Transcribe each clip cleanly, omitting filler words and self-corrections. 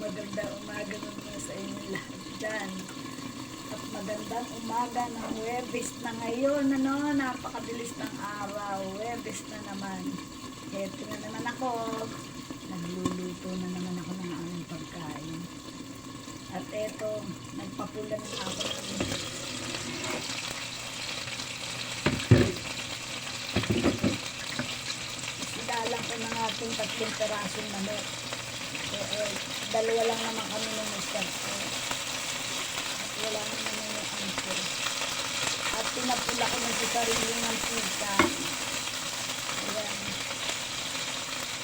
magandang umaga naman sa inyo lahat dyan. At magandang umaga ng Huwebes na ngayon, napakabilis ng araw. Huwebes na naman. Heto na naman ako. Nagluluto na naman ako ng aming pagkain. At eto, nagpapula na ako ng sidalang ko ng ating 3 perasong manok. Dalawa lang naman kami ng mister ko. At wala naman yung angko. At pinapula ko ng sarili ng pita. Ayan.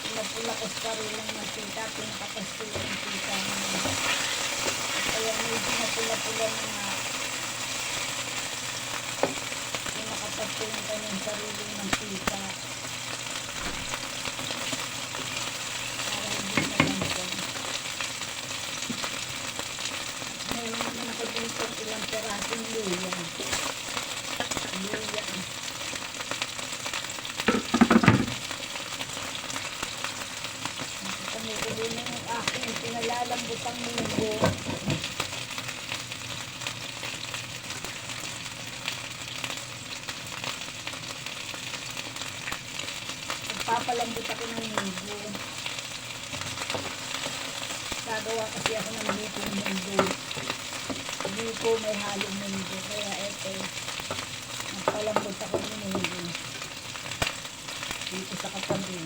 Pinapula ko sa sarili ng pita. Pinakapasto yung pita. At ayan, medyo napula-pula na nga. Pinakapasto yung kanyang sarili ng pita. Ilang perasong luya. Nakikita na yung aking pinalalambutang munggo. Nagpapalambot ako ng munggo. Gagawa kasi ako ng lipong munggo. Hindi ko may halong munggo, kaya ito, nagpalambot ako ng munggo dito sa katabi.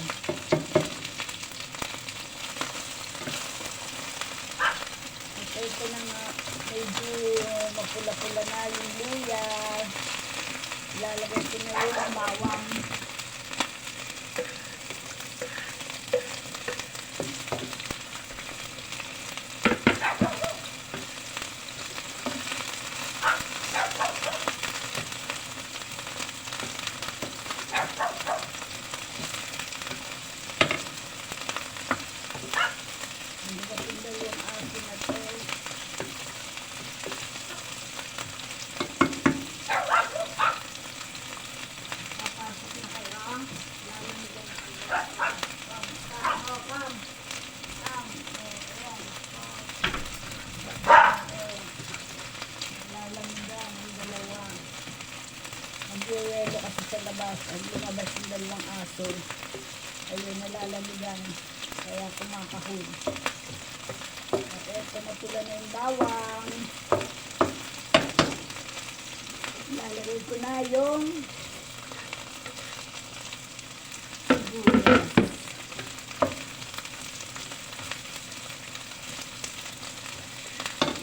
At ito na nga, medyo mapula-pula na yung luya. Ilalagay ko na yung bawang. Nagwewelo kasi sa labas at lumabas yung dalawang aso. Ayun, nalalamigan, kaya kumakahon. At eto, napula na yung bawang. Lalagay ko na yung sibuyas.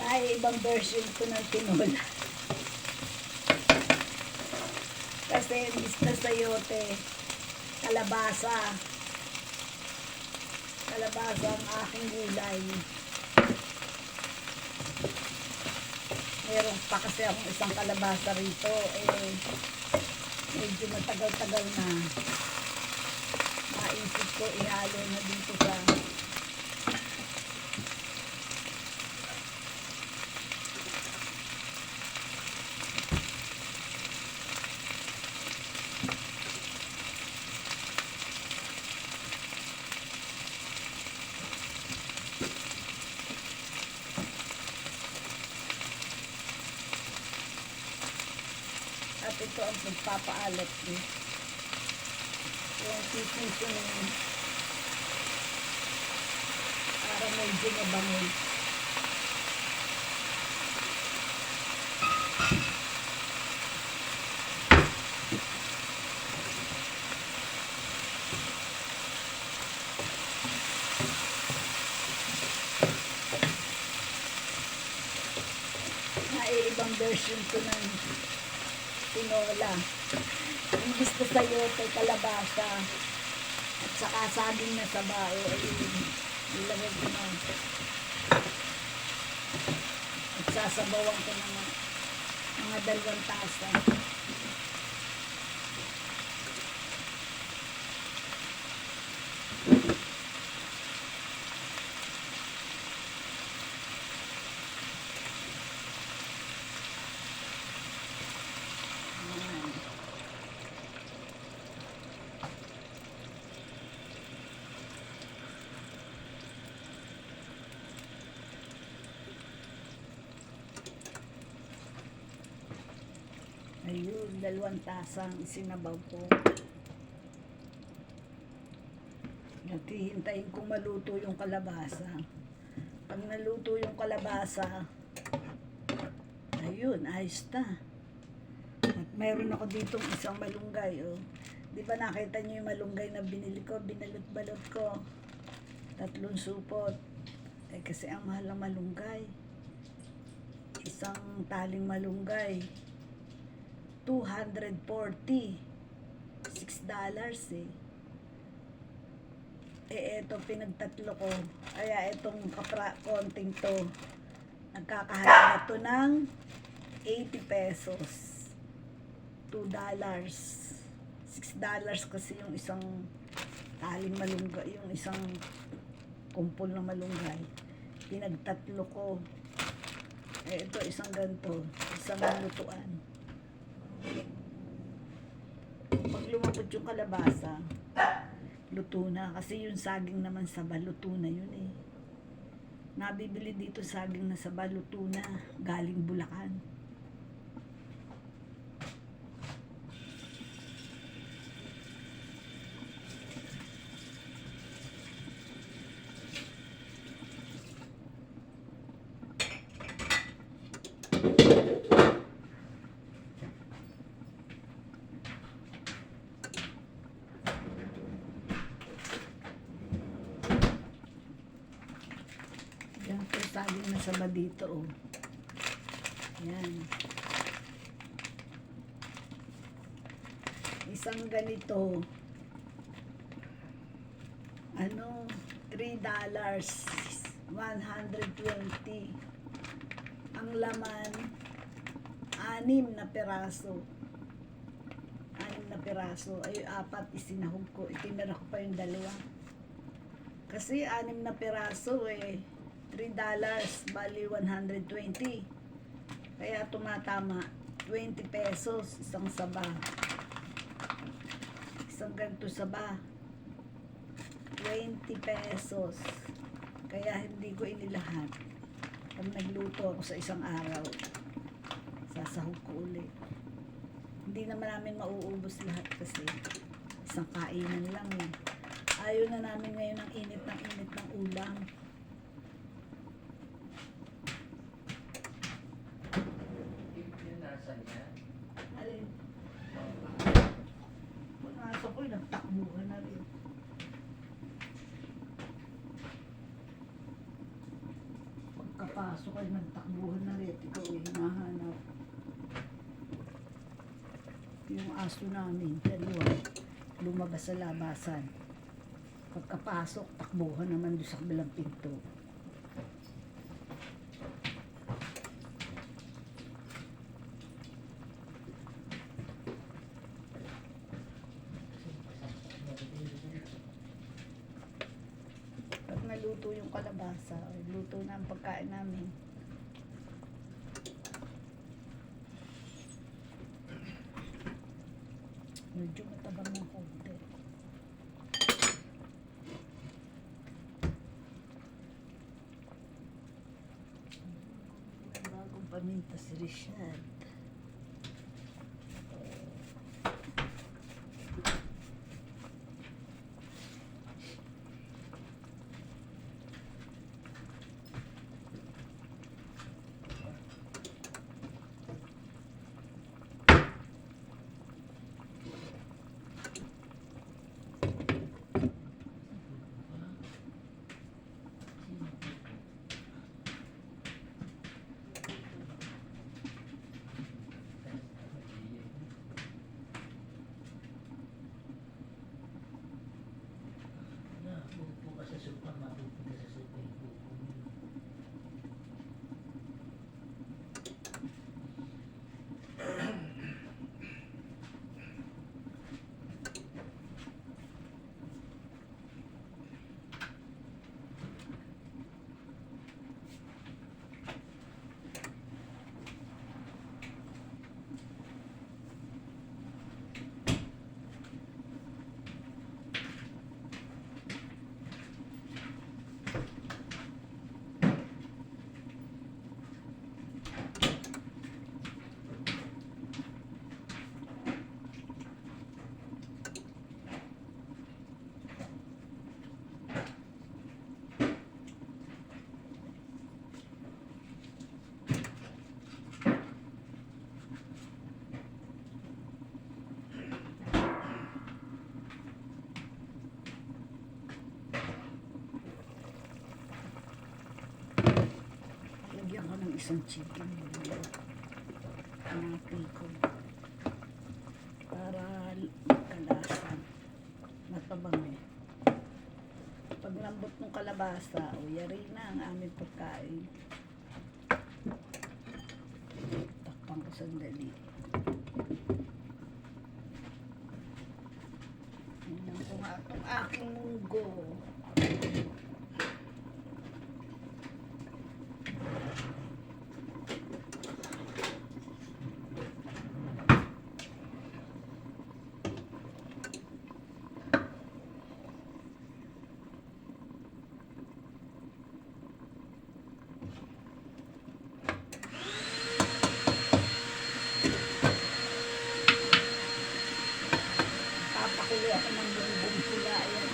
May ibang version ko ng tinola. Kasi imbis na sayote, kalabasa ang aking gulay. Meron pa kasi akong isang kalabasa rito, medyo matagal-tagal na. Maisip ko ihalo na dito sa at ito ang pagpapaalat ko. Yung seasoning para medyo mabango. Ibang version ko ng tinola. Imbis na sayote, kalabasa at saka saging na sabaw, ilagay ko na at sasabawan ko ng mga 2 tasa. Ayun, 2 tasang isinabaw ko. Naghihintayin kong maluto yung kalabasa. Pag naluto yung kalabasa, ayun, ayos na. At mayroon ako dito isang malunggay, oh. Di ba nakita niyo yung malunggay na binili ko, binalot-balot ko. 3 supot. Eh kasi ang mahal ng malunggay. Isang taling malunggay, $240. $6 eh. Eh eto pinagtatlo ko. Kaya etong konting to, nagkakahalaga to ng 80 pesos. $2. $6 kasi yung isang taling malunggay, yung isang kumpol na malunggay. Pinagtatlo ko. Eh, ito, isang ganito. Isang lutuan. Pag lumabot yung kalabasa, luto na. Kasi yung saging naman saba, luto na yun eh. Nabibili dito saging na saba, luto na. Galing Bulacan. Yan po saging na saba dito, oh. Yan. Isang ganito, ano, $3, 120. Ang laman, 6 na piraso. 6 na piraso. Ay, 4 isinahog ko. Itinara ko pa yung 2. Kasi 6 na piraso eh. $3, bali 120. Kaya tumatama 20 pesos isang saba. Isang ganito saba, 20 pesos. Kaya hindi ko inilahat. Pag nagluto ako sa isang araw, sasahog ko ulit. Hindi naman namin mauubos lahat kasi isang kainan lang eh. Ayaw na namin ngayon ng init ng ulam. Alin? Pumasok ko, nagtakbuhan na rin. Pagkapasok ay nagtakbuhan na rin. Ikaw ay hinahanap. Yung aso namin, 2, lumabas sa labasan. Pagkapasok, takbuhan naman doon sa kabilang pinto. Pag naluto yung kalabasa, luto na ang pagkain namin. Medyo matabang ng konti. Bagong paminta si Richard. ako ng isang chicken. Hanapi ko. Para magkalasan. Matabang eh. Pag lambot ng kalabasa, o yari na ang aming pagkain. Takpan ko sandali. Tingnan ko nga itong aking munggo. Papakulo ako ng bumbong pula. Ayan.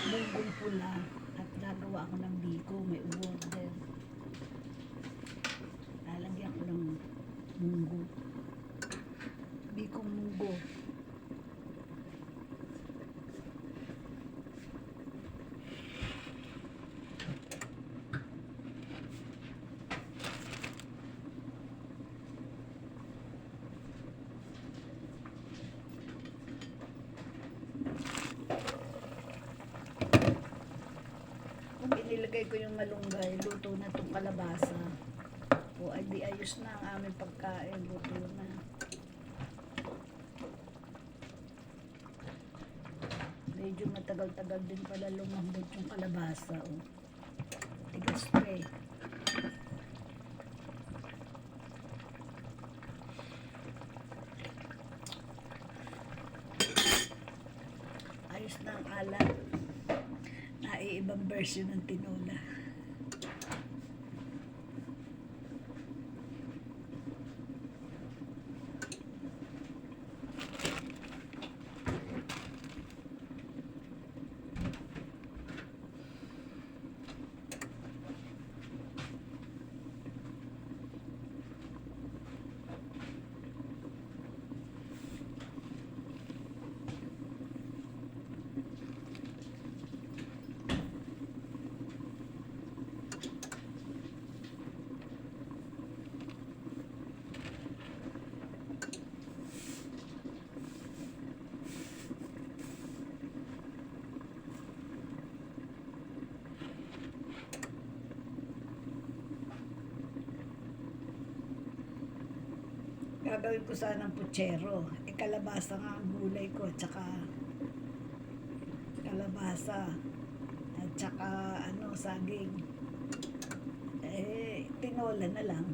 Bumbong pula. At gagawa ako ng biko. May order. Lalagyan ko ng munggo. Bikong munggo. Kung inilagay ko yung malunggay, luto na itong kalabasa. O ay di ayos na ang aming pagkain, luto na. Medyo matagal-tagal din pala lumambot yung kalabasa. O. Tigas pa eh. Ayos na ang alat. Naiibang version ng tinola. Gagawin ko sana ng putsero. E kalabasa nga ang gulay ko. At saka kalabasa. At saka saging. Eh, tinola na lang.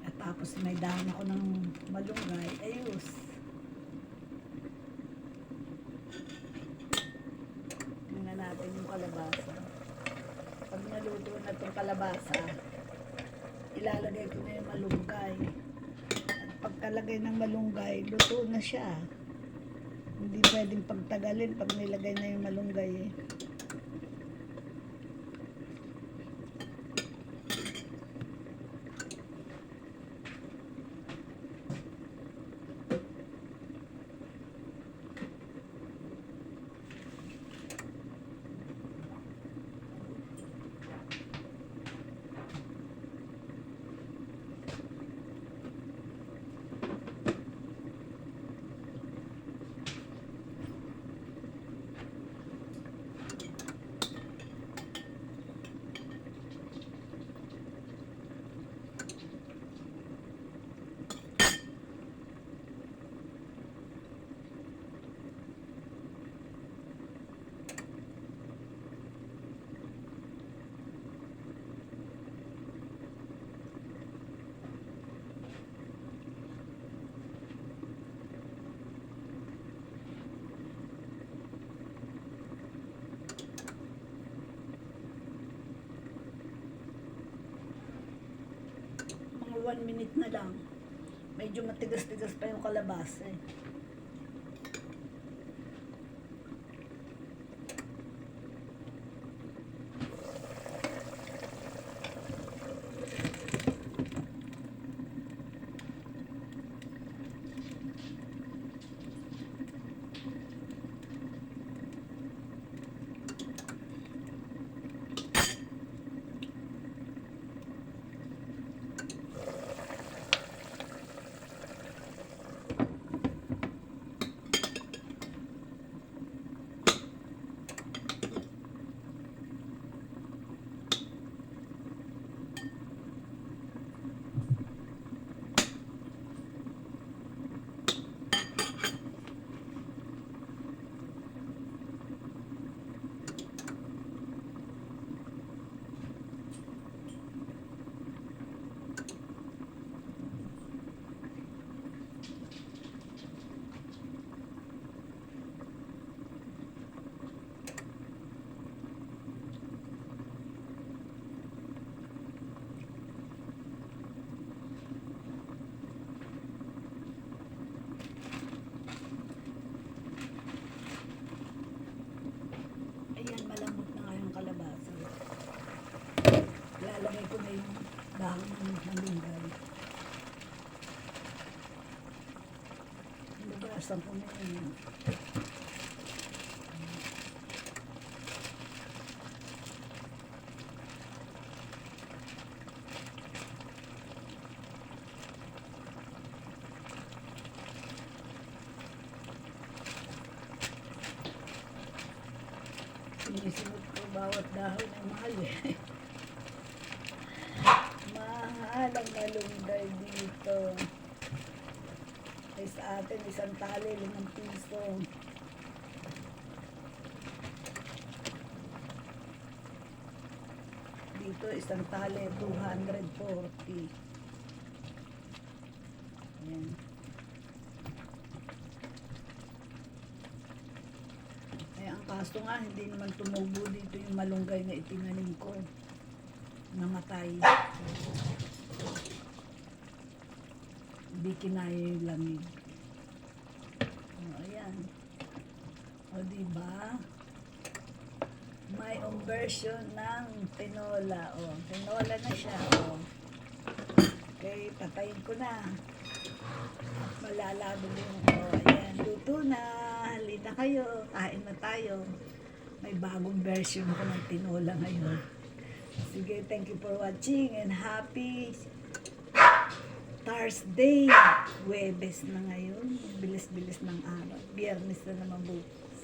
At tapos may dahon ako ng malunggay. Ayos. Tingnan natin yung kalabasa. Pag naluto na itong kalabasa, ilalagay ko na yung malunggay. At pagkalagay ng malunggay, luto na siya. Hindi pwedeng pagtagalin pag nilagay na yung malunggay eh. Mga 1 minute na lang. Medyo matigas-tigas pa yung kalabasa eh. Buksan ko na yun. Sinisunod ko bawat dahon ay mahal eh. Mahal ang malunggay dito. Ay sa atin, isang tali, 5 piso. Dito, isang tali, 240. Ayan. Eh, ang kaso nga, hindi naman tumubo dito yung malunggay na itinanim ko. Namatay. Hindi kinaya yung lamig. O, ayan. O, diba? May version ng tinola. O, tinola na siya. O. Okay, patayin ko na. Malalabo din. O, ayan. Luto na. Halina kayo. Kain na tayo. May bagong version ko ng tinola ngayon. Sige, thank you for watching and happy Thursday. Huwebes na ngayon. Bilis-bilis ng araw. Biyernes na naman bukas.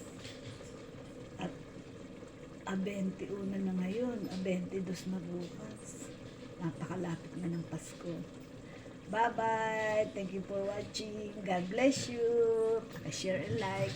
At 21 na ngayon. 22 na bukas. Napakalapit na ng Pasko. Bye-bye. Thank you for watching. God bless you. Share and like.